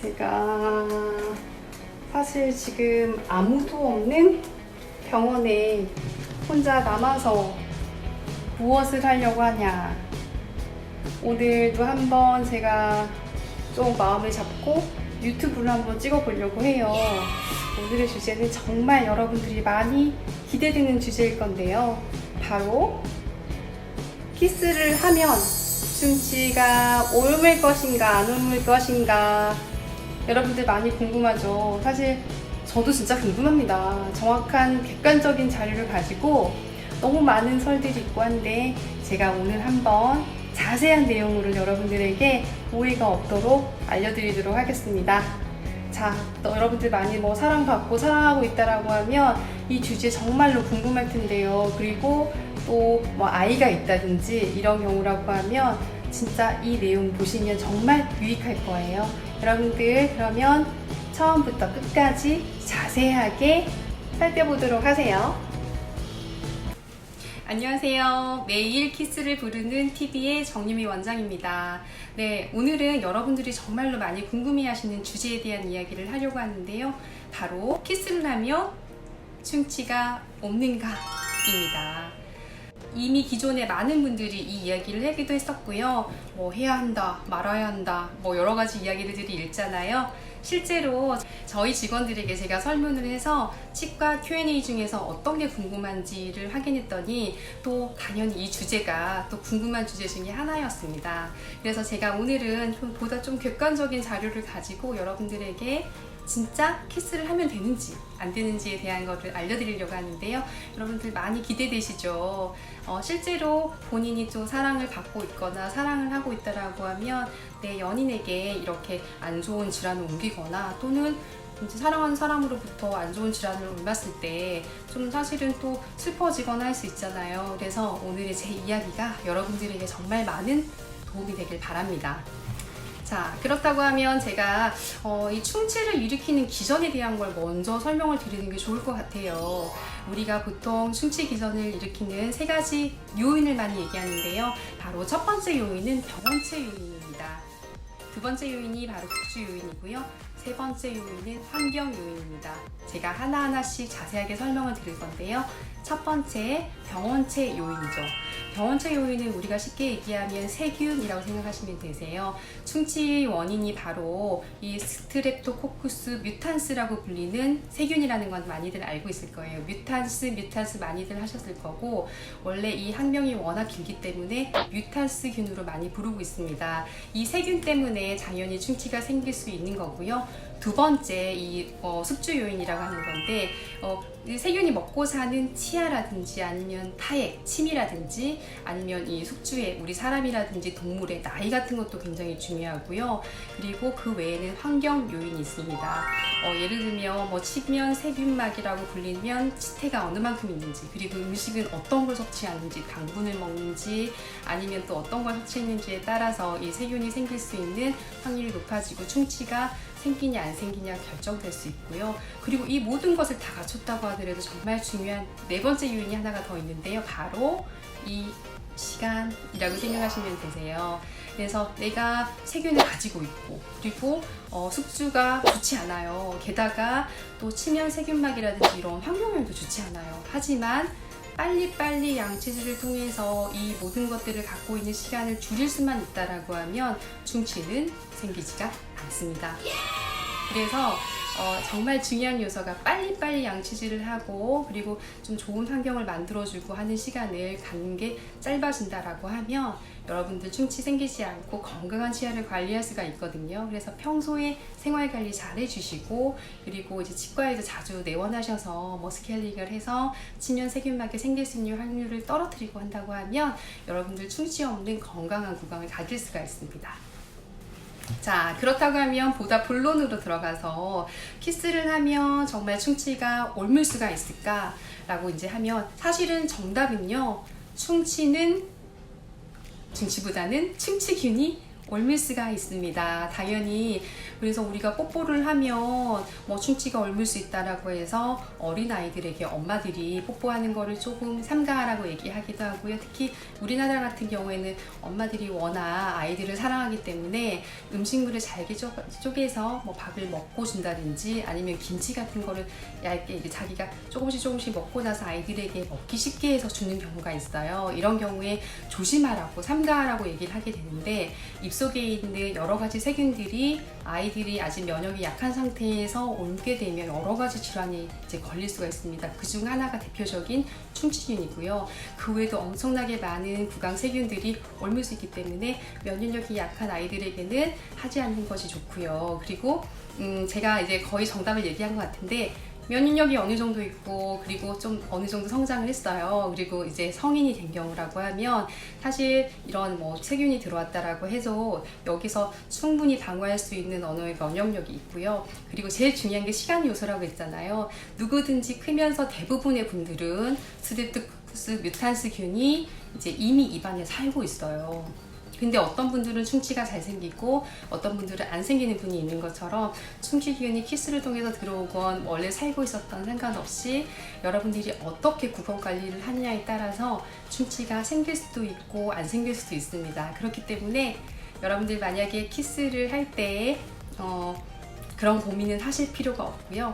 제가 사실 지금 아무도 없는 병원에 혼자 남아서 무엇을 하려고 하냐. 오늘도 한번 제가 좀 마음을 잡고 유튜브를 한번 찍어보려고 해요. 오늘의 주제는 정말 여러분들이 많이 기대되는 주제일 건데요. 바로 키스를 하면 충치가 옮을 것인가 안 옮을 것인가. 여러분들 많이 궁금하죠. 사실 저도 진짜 궁금합니다. 정확한 객관적인 자료를 가지고 너무 많은 설들이 있고 한데 제가 오늘 한번 자세한 내용으로 여러분들에게 오해가 없도록 알려드리도록 하겠습니다. 자, 여러분들 많이 사랑받고 사랑하고 있다라고 하면 이 주제 정말로 궁금할 텐데요. 그리고 또 아이가 있다든지 이런 경우라고 하면 진짜 이 내용 보시면 정말 유익할 거예요. 여러분들 그러면 처음부터 끝까지 자세하게 살펴보도록 하세요. 안녕하세요. 매일 키스를 부르는 TV의 정유미 원장입니다. 네, 오늘은 여러분들이 정말로 많이 궁금해하시는 주제에 대한 이야기를 하려고 하는데요. 바로 키스를 하면 충치가 없는가입니다. 이미 기존에 많은 분들이 이 이야기를 하기도 했었고요. 해야 한다, 말아야 한다, 여러 가지 이야기들이 있잖아요. 실제로 저희 직원들에게 제가 설문을 해서 치과 Q&A 중에서 어떤 게 궁금한지를 확인했더니 또 당연히 이 주제가 또 궁금한 주제 중에 하나였습니다. 그래서 제가 오늘은 보다 좀 객관적인 자료를 가지고 여러분들에게 진짜 키스를 하면 되는지 안 되는지에 대한 것을 알려드리려고 하는데요. 여러분들 많이 기대되시죠? 실제로 본인이 또 사랑을 받고 있거나 사랑을 하고 있다라고 하면 내 연인에게 이렇게 안 좋은 질환을 옮기거나 또는 이제 사랑하는 사람으로부터 안 좋은 질환을 옮겼을 때 좀 사실은 또 슬퍼지거나 할 수 있잖아요. 그래서 오늘의 제 이야기가 여러분들에게 정말 많은 도움이 되길 바랍니다. 자, 그렇다고 하면 제가 이 충치를 일으키는 기전에 대한 걸 먼저 설명을 드리는 게 좋을 것 같아요. 우리가 보통 충치 기전을 일으키는 세 가지 요인을 많이 얘기하는데요. 바로 첫 번째 요인은 병원체 요인입니다. 두 번째 요인이 바로 숙주 요인이고요. 세 번째 요인은 환경 요인입니다. 제가 하나하나씩 자세하게 설명을 드릴 건데요. 첫 번째, 병원체 요인이죠. 병원체 요인은 우리가 쉽게 얘기하면 세균이라고 생각하시면 되세요. 충치 원인이 바로 이 스트랩토코쿠스 뮤탄스라고 불리는 세균이라는 건 많이들 알고 있을 거예요. 뮤탄스 많이들 하셨을 거고, 원래 이 학명이 워낙 길기 때문에 뮤탄스균으로 많이 부르고 있습니다. 이 세균 때문에 당연히 충치가 생길 수 있는 거고요. 두 번째, 이 숙주 요인이라고 하는 건데, 세균이 먹고 사는 치아라든지 아니면 타액, 침이라든지 아니면 이 숙주에 우리 사람이라든지 동물의 나이 같은 것도 굉장히 중요하고요. 그리고 그 외에는 환경 요인이 있습니다. 예를 들면 치면 세균막이라고 불리면 치태가 어느 만큼 있는지, 그리고 음식은 어떤 걸 섭취하는지, 당분을 먹는지 아니면 또 어떤 걸 섭취했는지에 따라서 이 세균이 생길 수 있는 확률이 높아지고 충치가 생기냐 안 생기냐 결정될 수 있고요. 그리고 이 모든 것을 다 갖췄다고 하더라도 정말 중요한 네 번째 요인이 하나가 더 있는데요. 바로 이 시간이라고 생각하시면 되세요. 그래서 내가 세균을 가지고 있고, 그리고 숙주가 좋지 않아요. 게다가 또 치면 세균막이라든지 이런 환경 요인도 좋지 않아요. 하지만 빨리빨리 양치질을 통해서 이 모든 것들을 갖고 있는 시간을 줄일 수만 있다라고 하면 충치는 생기지가 않습니다. 그래서 정말 중요한 요소가 빨리빨리 양치질을 하고 그리고 좀 좋은 환경을 만들어주고 하는 시간을 갖는 게 짧아진다라고 하면 여러분들 충치 생기지 않고 건강한 치아를 관리할 수가 있거든요. 그래서 평소에 생활관리 잘 해주시고, 그리고 이제 치과에도 자주 내원하셔서 스케일링을 해서 치면 세균막이 생길 수 있는 확률을 떨어뜨리고 한다고 하면 여러분들 충치 없는 건강한 구강을 가질 수가 있습니다. 자, 그렇다고 하면 보다 본론으로 들어가서 키스를 하면 정말 충치가 옮을 수가 있을까? 라고 이제 하면 사실은 정답은요, 충치보다는 충치균이 옮을 있습니다. 당연히 그래서 우리가 뽀뽀를 하면 뭐 충치가 옮을 수 있다라고 해서 어린 아이들에게 엄마들이 뽀뽀하는 거를 조금 삼가하라고 얘기하기도 하고요. 특히 우리나라 같은 경우에는 엄마들이 워낙 아이들을 사랑하기 때문에 음식물을 잘게 쪼개서 뭐 밥을 먹고 준다든지 아니면 김치 같은 거를 얇게 이제 자기가 조금씩 먹고 나서 아이들에게 먹기 쉽게 해서 주는 경우가 있어요. 이런 경우에 조심하라고 삼가하라고 얘기를 하게 되는데 입속에 있는 여러 가지 세균들이 아이들이 아직 면역이 약한 상태에서 옮게 되면 여러 가지 질환이 이제 걸릴 수가 있습니다. 그중 하나가 대표적인 충치균이고요. 그 외에도 엄청나게 많은 구강 세균들이 옮을 수 있기 때문에 면역력이 약한 아이들에게는 하지 않는 것이 좋고요. 그리고 제가 이제 거의 정답을 얘기한 것 같은데 면역력이 어느 정도 있고 그리고 좀 어느 정도 성장을 했어요. 그리고 이제 성인이 된 경우라고 하면 사실 이런 뭐 세균이 들어왔다라고 해서 여기서 충분히 방어할 수 있는 언어의 면역력이 있고요. 그리고 제일 중요한 게 시간 요소라고 했잖아요. 누구든지 크면서 대부분의 분들은 스트레프토코커스 뮤탄스균이 이제 이미 입안에 살고 있어요. 근데 어떤 분들은 충치가 잘 생기고 어떤 분들은 안 생기는 분이 있는 것처럼 충치균이 키스를 통해서 들어오건 원래 살고 있었던 상관없이 여러분들이 어떻게 구강 관리를 하느냐에 따라서 충치가 생길 수도 있고 안 생길 수도 있습니다. 그렇기 때문에 여러분들 만약에 키스를 할 때 그런 고민은 하실 필요가 없고요.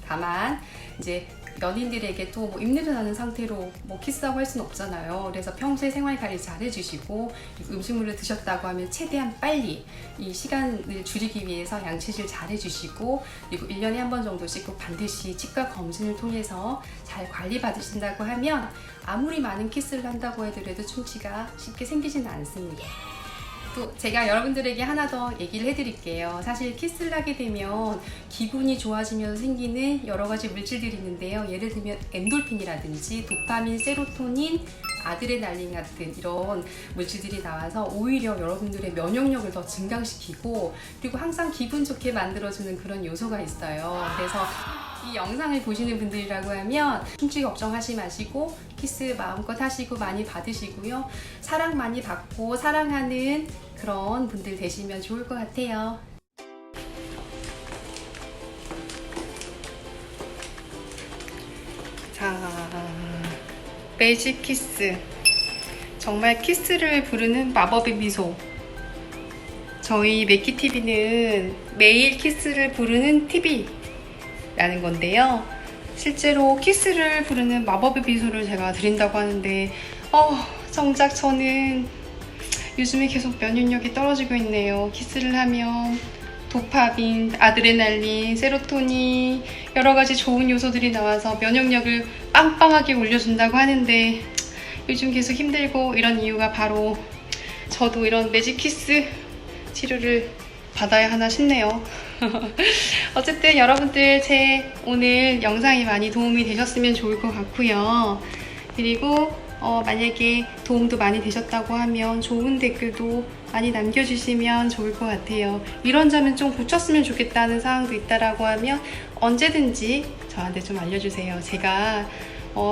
다만 이제 연인들에게도 뭐 입냄새 나는 상태로 뭐 키스하고 할 수는 없잖아요. 그래서 평소에 생활 관리 잘 해주시고 음식물을 드셨다고 하면 최대한 빨리 이 시간을 줄이기 위해서 양치질 잘 해주시고 그리고 1년에 한 번 정도씩 꼭 반드시 치과 검진을 통해서 잘 관리 받으신다고 하면 아무리 많은 키스를 한다고 하더라도 충치가 쉽게 생기지는 않습니다. 또 제가 여러분들에게 하나 더 얘기를 해드릴게요. 사실 키스를 하게 되면 기분이 좋아지면서 생기는 여러 가지 물질들이 있는데요. 예를 들면 엔돌핀이라든지 도파민, 세로토닌, 아드레날린 같은 이런 물질들이 나와서 오히려 여러분들의 면역력을 더 증강시키고 그리고 항상 기분 좋게 만들어주는 그런 요소가 있어요. 그래서 이 영상을 보시는 분들이라고 하면 충치 걱정하지 마시고 키스 마음껏 하시고 많이 받으시고요. 사랑 많이 받고 사랑하는 그런 분들 되시면 좋을 것 같아요. 자, 매직 키스. 정말 키스를 부르는 마법의 미소. 저희 매키TV는 매일 키스를 부르는 TV 라는 건데요. 실제로 키스를 부르는 마법의 미소를 제가 드린다고 하는데 정작 저는 요즘에 계속 면역력이 떨어지고 있네요. 키스를 하면 도파민, 아드레날린, 세로토닌 여러 가지 좋은 요소들이 나와서 면역력을 빵빵하게 올려준다고 하는데 요즘 계속 힘들고 이런 이유가 바로 저도 이런 매직 키스 치료를 받아야 하나 싶네요. 어쨌든 여러분들 제 오늘 영상이 많이 도움이 되셨으면 좋을 것 같고요. 그리고 만약에 도움도 많이 되셨다고 하면 좋은 댓글도 많이 남겨주시면 좋을 것 같아요. 이런 점은 좀 고쳤으면 좋겠다는 사항도 있다라고 하면 언제든지 저한테 좀 알려주세요. 제가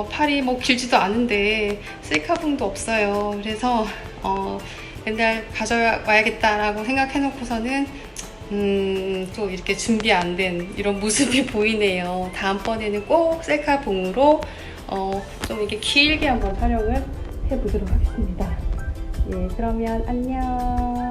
팔이 뭐 길지도 않은데 셀카봉도 없어요. 그래서 맨날 가져와야겠다라고 생각해놓고서는 또 이렇게 준비 안 된 이런 모습이 보이네요. 다음번에는 꼭 셀카봉으로 좀 이렇게 길게 한번 촬영을 해보도록 하겠습니다. 예, 그러면 안녕.